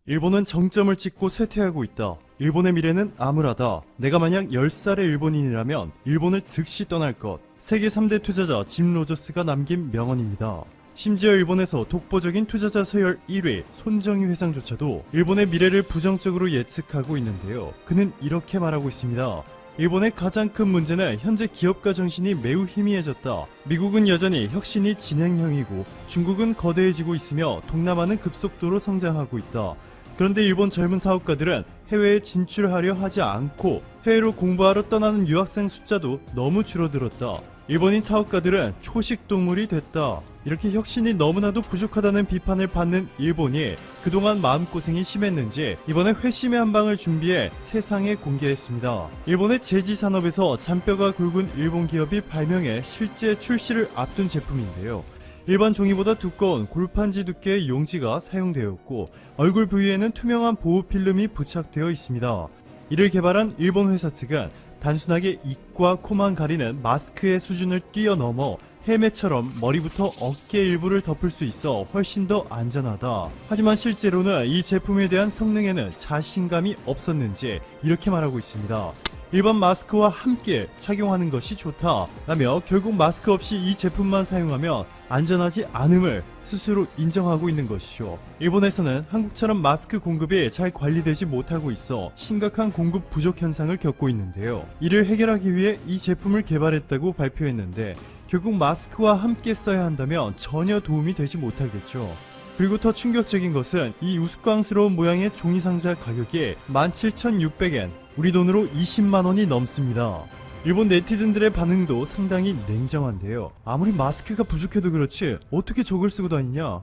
일본은 정점을 찍고 쇠퇴하고 있다. 일본의 미래는 암울하다. 내가 만약 10살의 일본인이라면 일본을 즉시 떠날 것. 세계 3대 투자자 짐 로저스가 남긴 명언입니다. 심지어 일본에서 독보적인 투자자 서열 1위 손정희 회장조차도 일본의 미래를 부정적으로 예측하고 있는데요. 그는 이렇게 말하고 있습니다. 일본의 가장 큰 문제는 현재 기업가 정신이 매우 희미해졌다. 미국은 여전히 혁신이 진행형이고 중국은 거대해지고 있으며 동남아는 급속도로 성장하고 있다. 그런데 일본 젊은 사업가들은 해외에 진출하려 하지 않고 해외로 공부하러 떠나는 유학생 숫자도 너무 줄어들었다. 일본인 사업가들은 초식 동물이 됐다. 이렇게 혁신이 너무나도 부족하다는 비판을 받는 일본이 그동안 마음고생이 심했는지 이번에 회심의 한방을 준비해 세상에 공개했습니다. 일본의 제지산업에서 잔뼈가 굵은 일본 기업이 발명해 실제 출시를 앞둔 제품인데요. 일반 종이보다 두꺼운 골판지 두께의 용지가 사용되었고 얼굴 부위에는 투명한 보호 필름이 부착되어 있습니다. 이를 개발한 일본 회사 측은 단순하게 입과 코만 가리는 마스크의 수준을 뛰어넘어 헬멧처럼 머리부터 어깨 일부를 덮을 수 있어 훨씬 더 안전하다. 하지만 실제로는 이 제품에 대한 성능에는 자신감이 없었는지 이렇게 말하고 있습니다. 일반 마스크와 함께 착용하는 것이 좋다라며 결국 마스크 없이 이 제품만 사용하면 안전하지 않음을 스스로 인정하고 있는 것이죠. 일본에서는 한국처럼 마스크 공급이 잘 관리되지 못하고 있어 심각한 공급 부족 현상을 겪고 있는데요. 이를 해결하기 위해 이 제품을 개발했다고 발표했는데 결국 마스크와 함께 써야 한다면 전혀 도움이 되지 못하겠죠. 그리고 더 충격적인 것은 이 우스꽝스러운 모양의 종이상자 가격이 17,600엔, 우리 돈으로 20만원이 넘습니다. 일본 네티즌들의 반응도 상당히 냉정한데요. 아무리 마스크가 부족해도 그렇지 어떻게 저걸 쓰고 다니냐?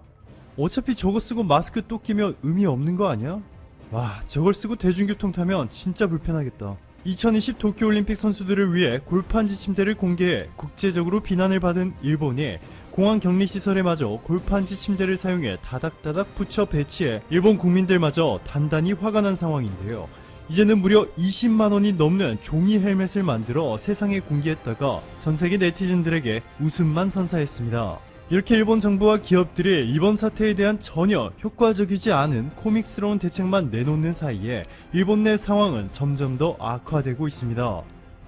어차피 저거 쓰고 마스크 또 끼면 의미 없는 거 아니야? 와, 저걸 쓰고 대중교통 타면 진짜 불편하겠다. 2020 도쿄올림픽 선수들을 위해 골판지 침대를 공개해 국제적으로 비난을 받은 일본이 공항 격리시설에 마저 골판지 침대를 사용해 다닥다닥 붙여 배치해 일본 국민들마저 단단히 화가 난 상황인데요. 이제는 무려 20만원이 넘는 종이 헬멧을 만들어 세상에 공개했다가 전세계 네티즌들에게 웃음만 선사했습니다. 이렇게 일본 정부와 기업들이 이번 사태에 대한 전혀 효과적이지 않은 코믹스러운 대책만 내놓는 사이에 일본 내 상황은 점점 더 악화되고 있습니다.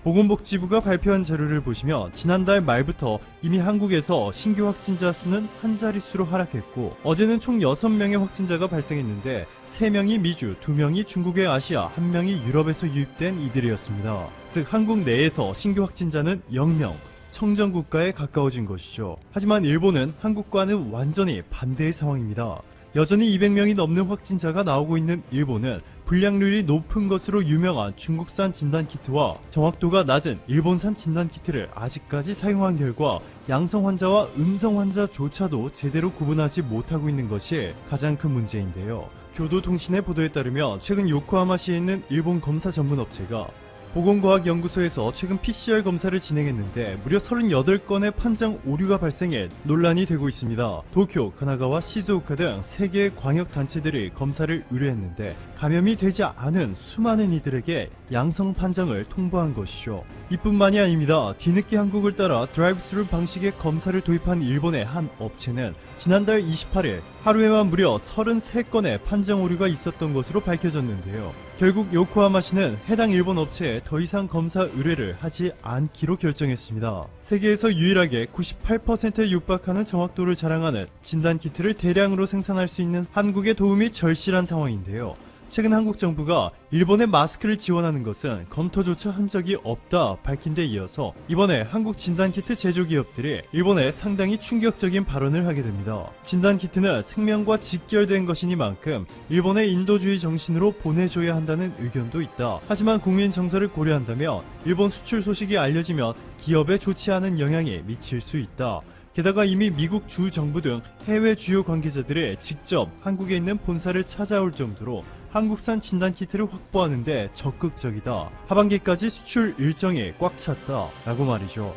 보건복지부가 발표한 자료를 보시면 지난달 말부터 이미 한국에서 신규 확진자 수는 한 자릿수로 하락했고 어제는 총 6명의 확진자가 발생했는데 3명이 미주, 2명이 중국의 아시아, 1명이 유럽에서 유입된 이들이었습니다. 즉 한국 내에서 신규 확진자는 0명, 청정국가에 가까워진 것이죠. 하지만 일본은 한국과는 완전히 반대의 상황입니다. 여전히 200명이 넘는 확진자가 나오고 있는 일본은 불량률이 높은 것으로 유명한 중국산 진단키트와 정확도가 낮은 일본산 진단키트를 아직까지 사용한 결과 양성 환자와 음성 환자조차도 제대로 구분하지 못하고 있는 것이 가장 큰 문제인데요. 교도통신의 보도에 따르면 최근 요코하마시에 있는 일본 검사 전문 업체가 보건과학연구소에서 최근 PCR 검사를 진행했는데 무려 38건의 판정 오류가 발생해 논란이 되고 있습니다. 도쿄, 가나가와 시즈오카 등 3개의 광역단체들이 검사를 의뢰했는데 감염이 되지 않은 수많은 이들에게 양성 판정을 통보한 것이죠. 이뿐만이 아닙니다. 뒤늦게 한국을 따라 드라이브스루 방식의 검사를 도입한 일본의 한 업체는 지난달 28일 하루에만 무려 33건의 판정 오류가 있었던 것으로 밝혀졌는데요. 결국 요코하마시는 해당 일본 업체에 더 이상 검사 의뢰를 하지 않기로 결정했습니다. 세계에서 유일하게 98%에 육박하는 정확도를 자랑하는 진단키트를 대량으로 생산할 수 있는 한국의 도움이 절실한 상황인데요. 최근 한국 정부가 일본에 마스크를 지원하는 것은 검토조차 한 적이 없다 밝힌 데 이어서 이번에 한국 진단키트 제조기업들이 일본에 상당히 충격적인 발언을 하게 됩니다. 진단키트는 생명과 직결된 것이니만큼 일본의 인도주의 정신으로 보내줘야 한다는 의견도 있다. 하지만 국민 정서를 고려한다면 일본 수출 소식이 알려지면 기업에 좋지 않은 영향이 미칠 수 있다. 게다가 이미 미국 주 정부 등 해외 주요 관계자들이 직접 한국에 있는 본사를 찾아올 정도로 한국산 진단키트를 확보하는 데 적극적이다. 하반기까지 수출 일정이 꽉 찼다 라고 말이죠.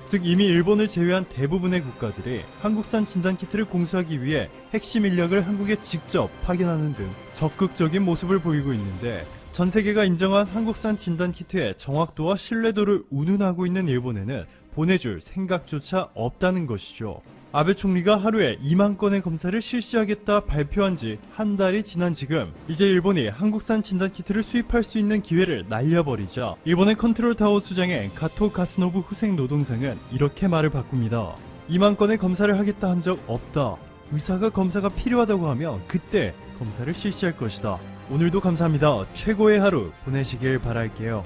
즉 이미 일본을 제외한 대부분의 국가들이 한국산 진단키트를 공수하기 위해 핵심 인력을 한국에 직접 파견하는 등 적극적인 모습을 보이고 있는데 전 세계가 인정한 한국산 진단키트의 정확도와 신뢰도를 운운하고 있는 일본에는 보내줄 생각조차 없다는 것이죠. 아베 총리가 하루에 2만 건의 검사를 실시하겠다 발표한 지 한 달이 지난 지금 이제 일본이 한국산 진단키트를 수입할 수 있는 기회를 날려버리자 일본의 컨트롤타워 수장의 가토 가스노부 후생 노동상은 이렇게 말을 바꿉니다. 2만 건의 검사를 하겠다 한 적 없다. 의사가 검사가 필요하다고 하면 그때 검사를 실시할 것이다. 오늘도 감사합니다. 최고의 하루 보내시길 바랄게요.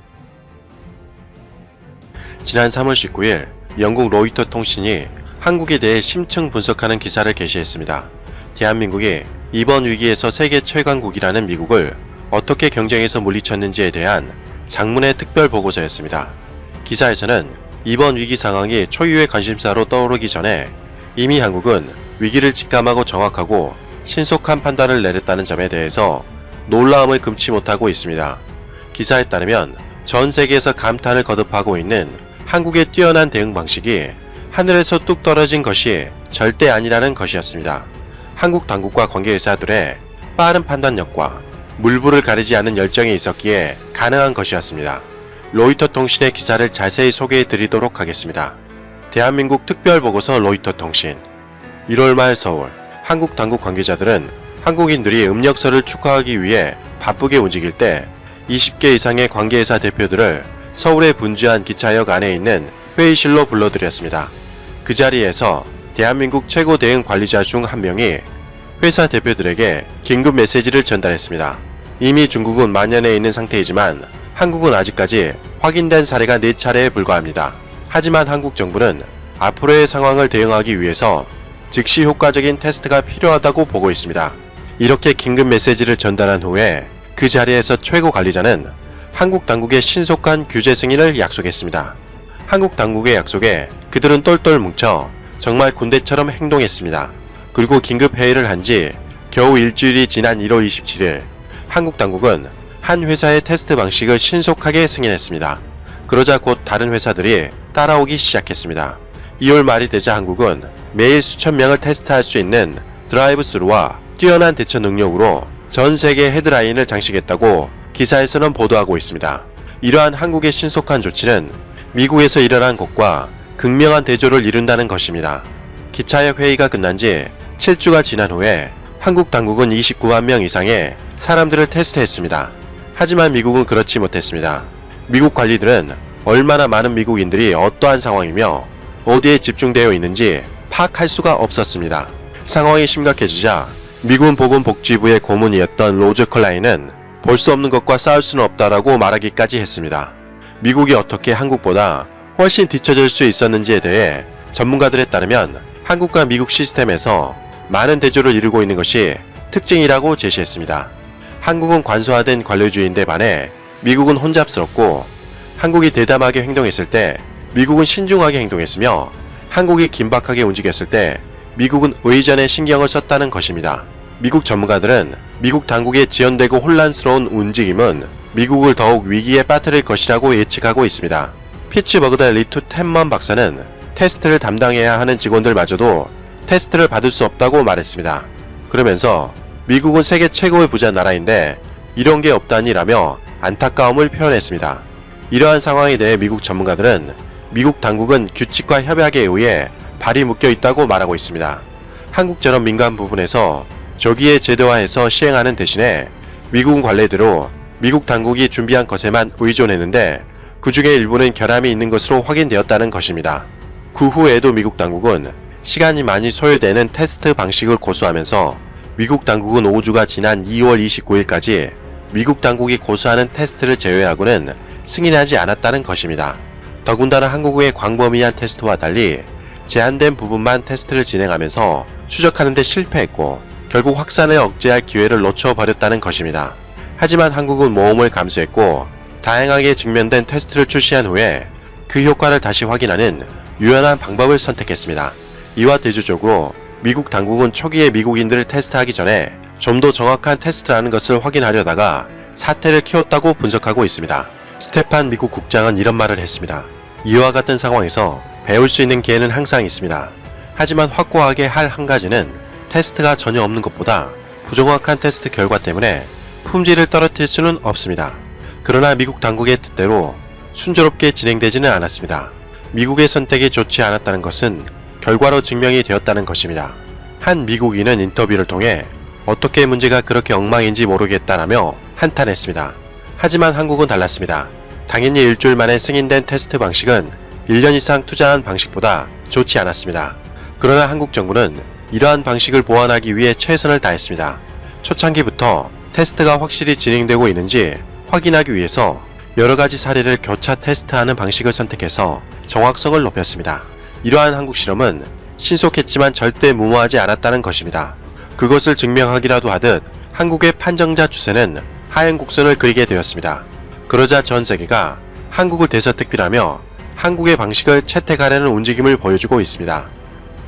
지난 3월 19일 영국 로이터 통신이 한국에 대해 심층 분석하는 기사를 게시했습니다. 대한민국이 이번 위기에서 세계 최강국이라는 미국을 어떻게 경쟁해서 물리쳤는지에 대한 장문의 특별 보고서였습니다. 기사에서는 이번 위기 상황이 초유의 관심사로 떠오르기 전에 이미 한국은 위기를 직감하고 정확하고 신속한 판단을 내렸다는 점에 대해서 놀라움을 금치 못하고 있습니다. 기사에 따르면 전 세계에서 감탄을 거듭하고 있는 한국의 뛰어난 대응 방식이 하늘에서 뚝 떨어진 것이 절대 아니라는 것이었습니다. 한국 당국과 관계회사들의 빠른 판단력과 물불을 가리지 않는 열정이 있었기에 가능한 것이었습니다. 로이터 통신의 기사를 자세히 소개해 드리도록 하겠습니다. 대한민국 특별보고서 로이터 통신 1월 말 서울 한국 당국 관계자들은 한국인들이 음력설을 축하하기 위해 바쁘게 움직일 때 20개 이상의 관계회사 대표들을 서울에 분주한 기차역 안에 있는 회의실로 불러들였습니다. 그 자리에서 대한민국 최고 대응 관리자 중 한 명이 회사 대표들에게 긴급 메시지를 전달했습니다. 이미 중국은 만연해 있는 상태이지만 한국은 아직까지 확인된 사례가 4차례에 불과합니다. 하지만 한국 정부는 앞으로의 상황을 대응하기 위해서 즉시 효과적인 테스트가 필요하다고 보고 있습니다. 이렇게 긴급 메시지를 전달한 후에 그 자리에서 최고 관리자는 한국 당국의 신속한 규제 승인을 약속했습니다. 한국 당국의 약속에 그들은 똘똘 뭉쳐 정말 군대처럼 행동했습니다. 그리고 긴급 회의를 한 지 겨우 일주일이 지난 1월 27일 한국 당국은 한 회사의 테스트 방식을 신속하게 승인했습니다. 그러자 곧 다른 회사들이 따라오기 시작했습니다. 2월 말이 되자 한국은 매일 수천 명을 테스트할 수 있는 드라이브스루와 뛰어난 대처 능력으로 전 세계 헤드라인을 장식했다고 기사에서는 보도하고 있습니다. 이러한 한국의 신속한 조치는 미국에서 일어난 것과 극명한 대조를 이룬다는 것입니다. 기차역 회의가 끝난 지 7주가 지난 후에 한국 당국은 29만 명 이상의 사람들을 테스트했습니다. 하지만 미국은 그렇지 못했습니다. 미국 관리들은 얼마나 많은 미국인들이 어떠한 상황이며 어디에 집중되어 있는지 파악할 수가 없었습니다. 상황이 심각해지자 미군 보건복지부의 고문이었던 로즈 클라인은 볼 수 없는 것과 싸울 수는 없다라고 말하기까지 했습니다. 미국이 어떻게 한국보다 훨씬 뒤처질 수 있었는지에 대해 전문가들에 따르면 한국과 미국 시스템에서 많은 대조를 이루고 있는 것이 특징이라고 제시했습니다. 한국은 관소화된 관료주의인데 반해 미국은 혼잡스럽고 한국이 대담하게 행동했을 때 미국은 신중하게 행동했으며 한국이 긴박하게 움직였을 때 미국은 의전에 신경을 썼다는 것입니다. 미국 전문가들은 미국 당국의 지연되고 혼란스러운 움직임은 미국을 더욱 위기에 빠뜨릴 것이라고 예측하고 있습니다. 피츠버그대 리투 템먼 박사는 테스트를 담당해야 하는 직원들마저도 테스트를 받을 수 없다고 말했습니다. 그러면서 미국은 세계 최고의 부자 나라인데 이런 게 없다니라며 안타까움을 표현했습니다. 이러한 상황에 대해 미국 전문가들은 미국 당국은 규칙과 협약에 의해 발이 묶여 있다고 말하고 있습니다. 한국처럼 민간 부분에서 조기에 제도화해서 시행하는 대신에 미국은 관례대로 미국 당국이 준비한 것에만 의존했는데 그 중에 일부는 결함이 있는 것으로 확인되었다는 것입니다. 그 후에도 미국 당국은 시간이 많이 소요되는 테스트 방식을 고수하면서 미국 당국은 5주가 지난 2월 29일까지 미국 당국이 고수하는 테스트를 제외하고는 승인하지 않았다는 것입니다. 더군다나 한국의 광범위한 테스트와 달리 제한된 부분만 테스트를 진행하면서 추적하는 데 실패했고 결국 확산을 억제할 기회를 놓쳐버렸다는 것입니다. 하지만 한국은 모험을 감수했고 다양하게 증명된 테스트를 출시한 후에 그 효과를 다시 확인하는 유연한 방법을 선택했습니다. 이와 대조적으로 미국 당국은 초기에 미국인들을 테스트하기 전에 좀 더 정확한 테스트라는 것을 확인하려다가 사태를 키웠다고 분석하고 있습니다. 스테판 미국 국장은 이런 말을 했습니다. 이와 같은 상황에서 배울 수 있는 기회는 항상 있습니다. 하지만 확고하게 할 한 가지는 테스트가 전혀 없는 것보다 부정확한 테스트 결과 때문에 품질을 떨어뜨릴 수는 없습니다. 그러나 미국 당국의 뜻대로 순조롭게 진행되지는 않았습니다. 미국의 선택이 좋지 않았다는 것은 결과로 증명이 되었다는 것입니다. 한 미국인은 인터뷰를 통해 어떻게 문제가 그렇게 엉망인지 모르겠다라며 한탄했습니다. 하지만 한국은 달랐습니다. 당연히 일주일 만에 승인된 테스트 방식은 1년 이상 투자한 방식보다 좋지 않았습니다. 그러나 한국 정부는 이러한 방식을 보완하기 위해 최선을 다했습니다. 초창기부터 테스트가 확실히 진행되고 있는지 확인하기 위해서 여러가지 사례를 교차 테스트하는 방식을 선택해서 정확성을 높였습니다. 이러한 한국 실험은 신속했지만 절대 무모하지 않았다는 것입니다. 그것을 증명하기라도 하듯 한국의 판정자 추세는 하행 곡선을 그리게 되었습니다. 그러자 전 세계가 한국을 대서특필하며 한국의 방식을 채택하려는 움직임을 보여주고 있습니다.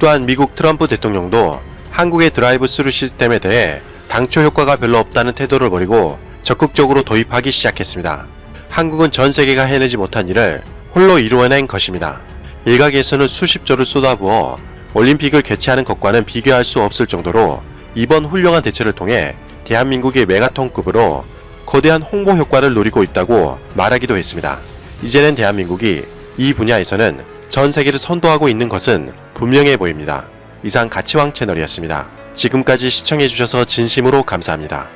또한 미국 트럼프 대통령도 한국의 드라이브 스루 시스템에 대해 당초 효과가 별로 없다는 태도를 버리고 적극적으로 도입하기 시작했습니다. 한국은 전 세계가 해내지 못한 일을 홀로 이루어낸 것입니다. 일각에서는 수십조를 쏟아부어 올림픽을 개최하는 것과는 비교할 수 없을 정도로 이번 훌륭한 대처를 통해 대한민국이 메가톤급으로 거대한 홍보 효과를 노리고 있다고 말하기도 했습니다. 이제는 대한민국이 이 분야에서는 전 세계를 선도하고 있는 것은 분명해 보입니다. 이상 가치왕 채널이었습니다. 지금까지 시청해주셔서 진심으로 감사합니다.